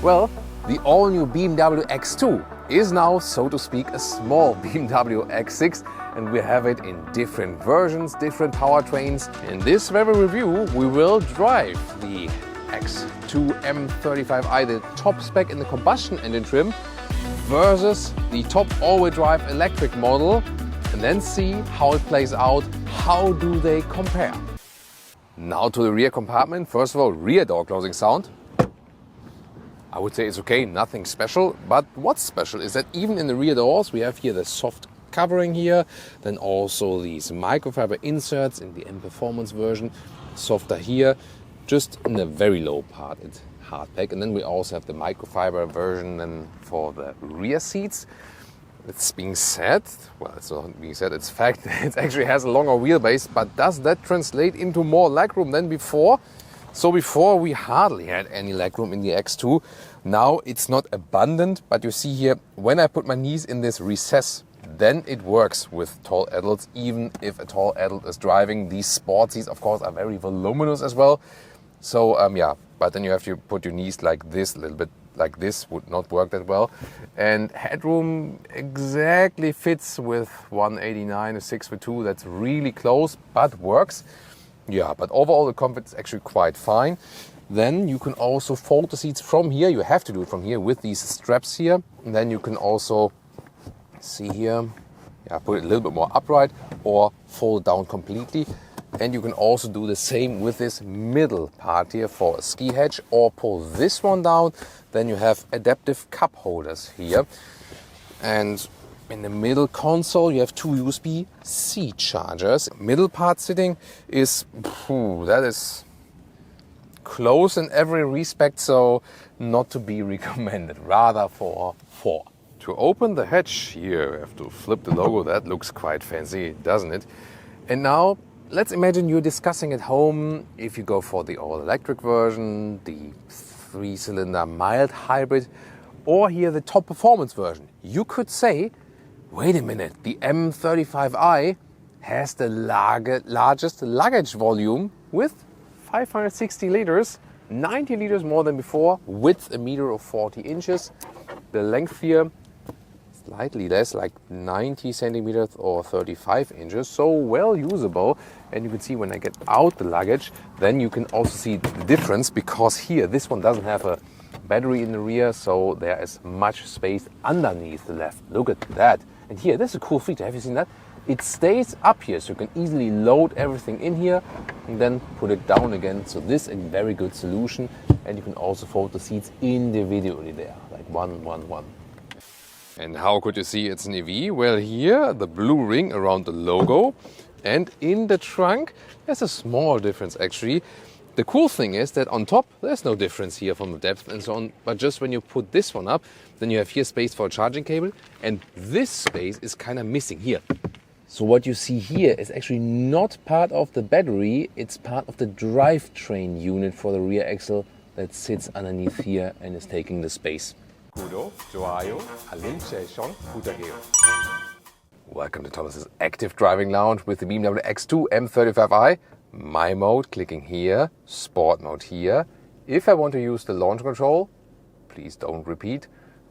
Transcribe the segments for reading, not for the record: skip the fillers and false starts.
Well, the all-new BMW X2 is now, so to speak, a small BMW X6, and we have it in different versions, different powertrains. In this very review, we will drive the X2 M35i, the top spec in the combustion engine trim, versus the top all-wheel drive electric model, and then see how it plays out. How do they compare? Now to the rear compartment. First of all, rear door closing sound. I would say it's okay, nothing special, but what's special is that even in the rear doors we have here the soft covering here, then also these microfiber inserts in the M Performance version, softer here, just in the very low part it's hard pack, and then we also have the microfiber version then for the rear seats. It's being said, well, it's not being said, it's fact, it actually has a longer wheelbase, but does that translate into more legroom than before? So before we hardly had any legroom in the X2. Now it's not abundant, but you see here, when I put my knees in this recess, then it works with tall adults, even if a tall adult is driving. These sport seats, of course, are very voluminous as well. So yeah, but then you have to put your knees like this, a little bit like this would not work that well. And headroom exactly fits with 189, a 6'2", that's really close, but works. Yeah, but overall the comfort is actually quite fine. Then you can also fold the seats from here. You have to do it from here with these straps here. And then you can also see here, yeah, put it a little bit more upright or fold it down completely. And you can also do the same with this middle part here for a ski hedge, or pull this one down. Then you have adaptive cup holders here. And in the middle console, you have two USB-C chargers. Middle part sitting is, that is close in every respect, so not to be recommended, rather for 4. To open the hatch here, you have to flip the logo. That looks quite fancy, doesn't it? And now, let's imagine you're discussing at home if you go for the all-electric version, the 3-cylinder mild hybrid, or here the top performance version. You could say, wait a minute, the M35i has the largest luggage volume with 560 liters, 90 liters more than before, width 1.40 meters. The length here, slightly less, like 90 centimeters or 35 inches, so well usable. And you can see when I get out the luggage, then you can also see the difference, because here, this one doesn't have a battery in the rear, so there is much space underneath the left. Look at that. And here, this is a cool feature. Have you seen that? It stays up here, so you can easily load everything in here and then put it down again. So this is a very good solution. And you can also fold the seats individually there, like one. And how could you see it's an EV? Well, here, the blue ring around the logo. And in the trunk, there's a small difference actually. The cool thing is that on top, there's no difference here from the depth and so on. But just when you put this one up, then you have here space for a charging cable. And this space is kind of missing here. So what you see here is actually not part of the battery. It's part of the drivetrain unit for the rear axle that sits underneath here and is taking the space. Welcome to Thomas's Active Driving Lounge with the BMW X2 M35i. My mode, clicking here, sport mode here. If I want to use the launch control, please don't repeat,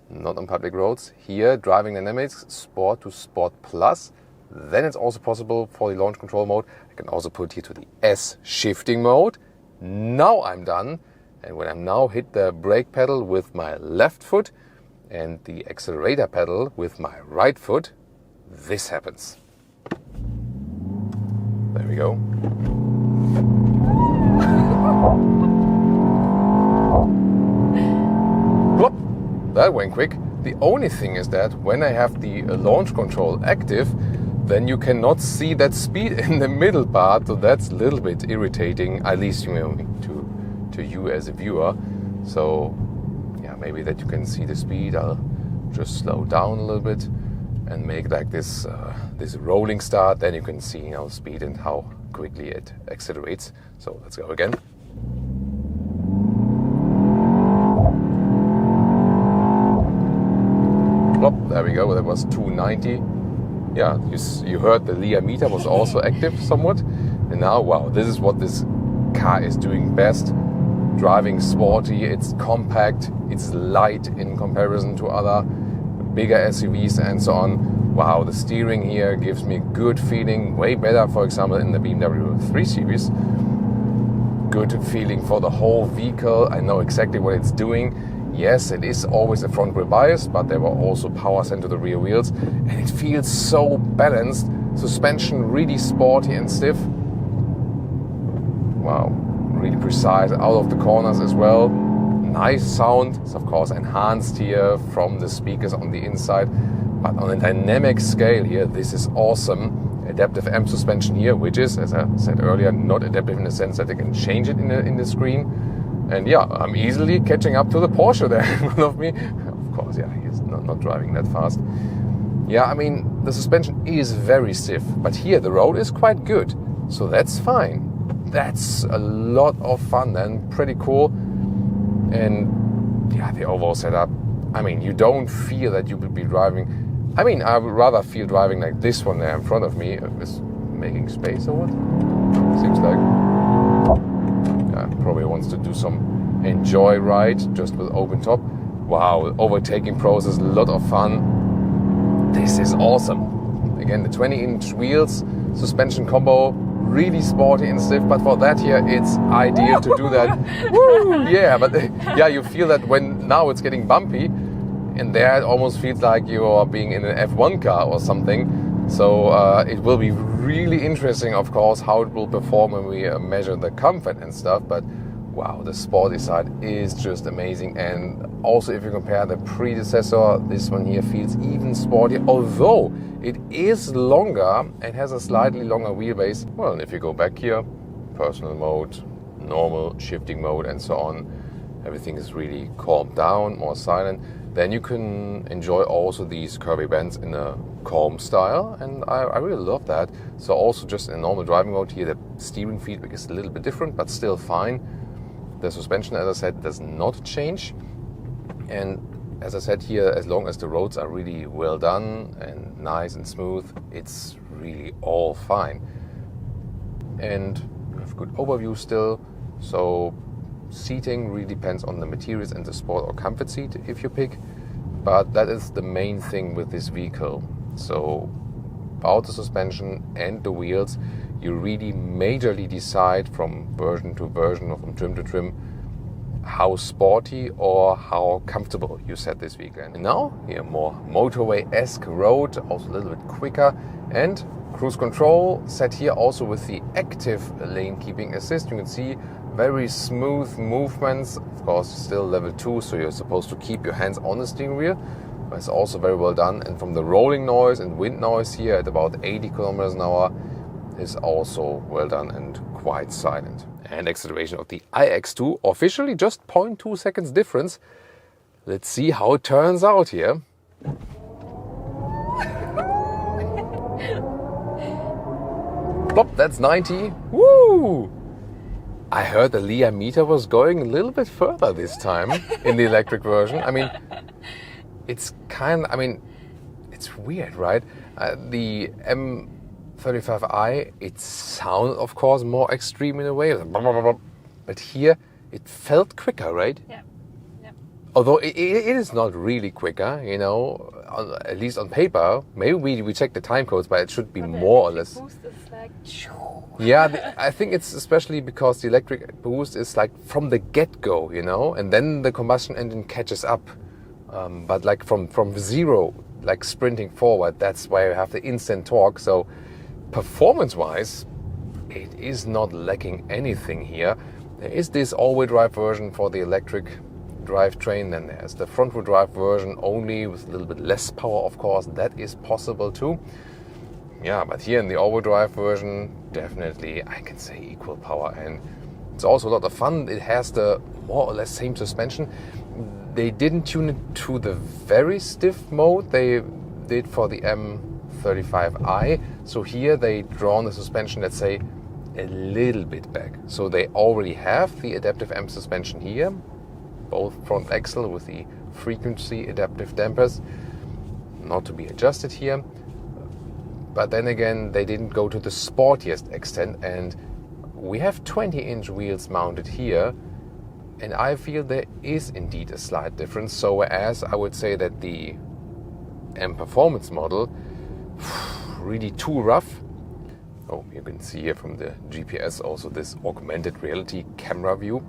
not on public roads. Here, driving dynamics, sport to sport plus. Then it's also possible for the launch control mode. I can also put here to the S shifting mode. Now I'm done. And when I'm now hit the brake pedal with my left foot and the accelerator pedal with my right foot, this happens. There we go. Whoop, that went quick. The only thing is that when I have the launch control active, then you cannot see that speed in the middle part, so that's a little bit irritating, at least to you as a viewer. So yeah, maybe that you can see the speed. I'll just slow down a little bit and make like this rolling start. Then you can see speed and how quickly it accelerates. So let's go again. Plop, there we go, that was 290. Yeah, you heard the Lia meter was also active somewhat. And now, wow, this is what this car is doing best. driving sporty, it's compact, it's light in comparison to other bigger SUVs and so on. Wow, the steering here gives me good feeling, way better, for example, in the BMW 3 Series. Good feeling for the whole vehicle. I know exactly what it's doing. Yes, it is always a front wheel bias, but there were also power sent to the rear wheels, and it feels so balanced. Suspension really sporty and stiff. Wow, really precise out of the corners as well. Nice sound. It's of course enhanced here from the speakers on the inside, but on a dynamic scale here, this is awesome. Adaptive M suspension here, which is, as I said earlier, not adaptive in the sense that I can change it in the screen. And yeah, I'm easily catching up to the Porsche there in front of me. Of course, yeah, he's not driving that fast. Yeah, I mean, the suspension is very stiff, but here the road is quite good. So that's fine. That's a lot of fun and pretty cool. And yeah, the overall setup, I mean, you don't feel that you will be driving. I mean, I would rather feel driving like this one there in front of me. Is making space or what? Seems like. Probably wants to do some enjoy ride just with open top. Wow, overtaking process, a lot of fun. This is awesome. Again, the 20-inch wheels, suspension combo, really sporty and stiff, but for that here, it's ideal to do that. Woo! Yeah, but yeah, you feel that when now it's getting bumpy, and there it almost feels like you are being in an F1 car or something. So it will be really interesting, of course, how it will perform when we measure the comfort and stuff. But wow, the sporty side is just amazing. And also, if you compare the predecessor, this one here feels even sportier, although it is longer and has a slightly longer wheelbase. Well, and if you go back here, personal mode, normal, shifting mode, and so on, everything is really calmed down, more silent. Then you can enjoy also these curvy bends in a calm style, and I really love that. So also just in normal driving mode here, the steering feedback is a little bit different, but still fine. The suspension, as I said, does not change. And as I said here, as long as the roads are really well done and nice and smooth, it's really all fine. And we have good overview still. So seating really depends on the materials and the sport or comfort seat if you pick, but that is the main thing with this vehicle. So about the suspension and the wheels, you really majorly decide from version to version or from trim to trim how sporty or how comfortable you set this vehicle. And now here, more motorway-esque road, also a little bit quicker, and cruise control set here also with the active lane keeping assist. You can see very smooth movements, of course still level 2, so you're supposed to keep your hands on the steering wheel, but it's also very well done. And from the rolling noise and wind noise here at about 80 kilometers an hour is also well done and quite silent. And acceleration of the iX2, officially just 0.2 seconds difference. Let's see how it turns out here. Plop, that's 90. Woo! I heard the Lia meter was going a little bit further this time in the electric version. I mean, it's it's weird, right? The M35i, it sounded, of course, more extreme in a way. But here, it felt quicker, right? Yeah. Although it is not really quicker, you know, at least on paper. Maybe we check the time codes, but it should be more or less. Boost is like... Yeah, I think it's especially because the electric boost is like from the get-go, you know, and then the combustion engine catches up. But like from zero, like sprinting forward, that's why you have the instant torque. So performance-wise, it is not lacking anything here. There is this all-wheel drive version for the electric drivetrain, then there's the front-wheel drive version only with a little bit less power, of course. That is possible too. Yeah, but here in the all-wheel drive version, definitely I can say equal power, and it's also a lot of fun. It has the more or less same suspension. They didn't tune it to the very stiff mode they did for the M35i. So here they drawn the suspension, let's say, a little bit back. So they already have the adaptive M suspension here, both front axle with the frequency adaptive dampers, not to be adjusted here. But then again, they didn't go to the sportiest extent, and we have 20-inch wheels mounted here, And I feel there is indeed a slight difference. So whereas I would say that the M Performance model, really too rough. Oh, you can see here from the GPS also this augmented reality camera view.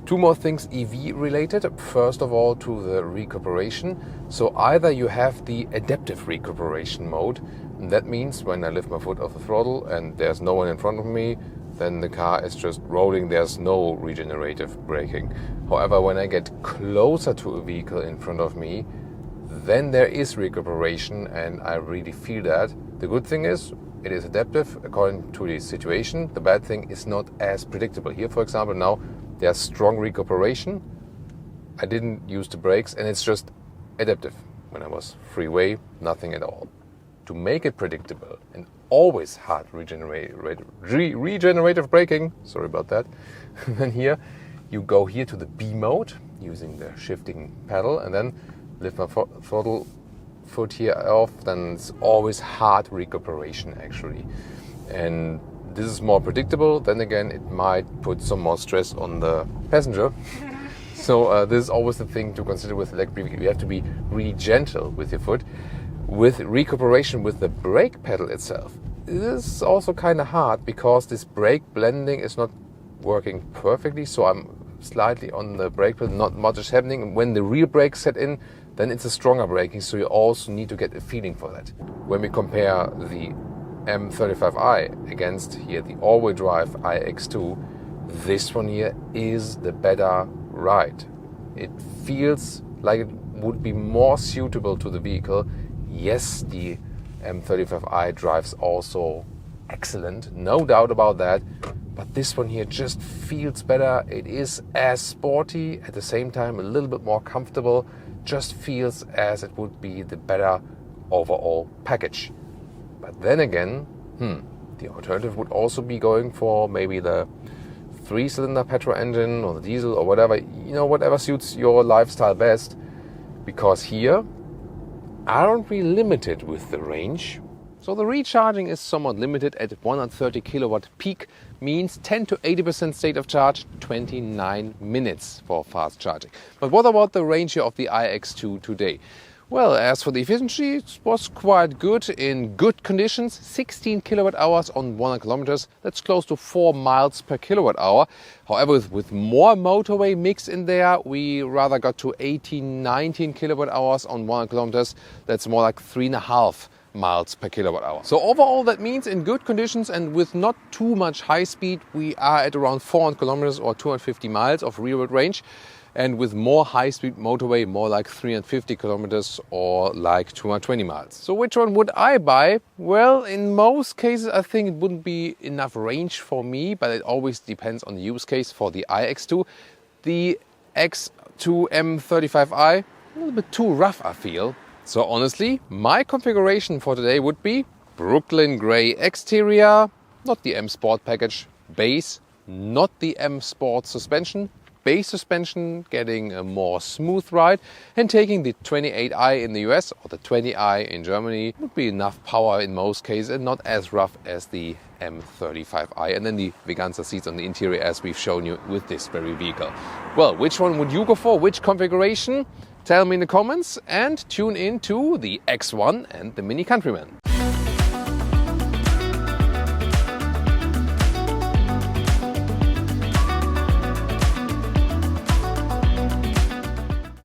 Two more things EV related. First of all, to the recuperation. So either you have the adaptive recuperation mode, and that means when I lift my foot off the throttle and there's no one in front of me, then the car is just rolling, there's no regenerative braking. However, when I get closer to a vehicle in front of me, then there is recuperation, and I really feel that. The good thing is, it is adaptive according to the situation. The bad thing is not as predictable. Here, for example, now there's strong recuperation. I didn't use the brakes, and it's just adaptive. When I was freeway, nothing at all. To make it predictable and always hard regenerative braking, sorry about that, then here you go here to the B mode using the shifting pedal, and then lift my throttle foot here off, then it's always hard recuperation actually. And this is more predictable. Then again, it might put some more stress on the passenger. So this is always the thing to consider with electric vehicle. You have to be really gentle with your foot. With recuperation with the brake pedal itself, this is also kind of hard because this brake blending is not working perfectly. So I'm slightly on the brake pedal, not much is happening. When the real brakes set in, then it's a stronger braking, so you also need to get a feeling for that. When we compare the M35i against here the all-wheel drive iX2, this one here is the better ride. It feels like it would be more suitable to the vehicle. Yes, the M35i drives also excellent, no doubt about that, but this one here just feels better. It is as sporty, at the same time a little bit more comfortable, just feels as it would be the better overall package. But then again, the alternative would also be going for maybe the 3-cylinder petrol engine or the diesel or whatever, whatever suits your lifestyle best, because here aren't we limited with the range? So the recharging is somewhat limited at 130 kilowatt peak, means 10 to 80% state of charge, 29 minutes for fast charging. But what about the range here of the iX2 today? Well, as for the efficiency, it was quite good in good conditions, 16 kilowatt hours on 100 kilometers. That's close to 4 miles per kilowatt hour. However, with more motorway mix in there, we rather got to 18, 19 kilowatt hours on 100 kilometers. That's more like 3.5 miles per kilowatt hour. So overall, that means in good conditions and with not too much high speed, we are at around 400 kilometers or 250 miles of real world range. And with more high-speed motorway, more like 350 kilometers or like 220 miles. So which one would I buy? Well, in most cases, I think it wouldn't be enough range for me, but it always depends on the use case. For the iX2, the X2 M35i, a little bit too rough, I feel. So honestly, my configuration for today would be Brooklyn Grey exterior, not the M Sport package, base, not the M Sport suspension, base suspension, getting a more smooth ride, and taking the 28i in the US or the 20i in Germany would be enough power in most cases and not as rough as the M35i. And then the Veganza seats on the interior as we've shown you with this very vehicle. Well, which one would you go for? Which configuration? Tell me in the comments and tune in to the X1 and the Mini Countryman.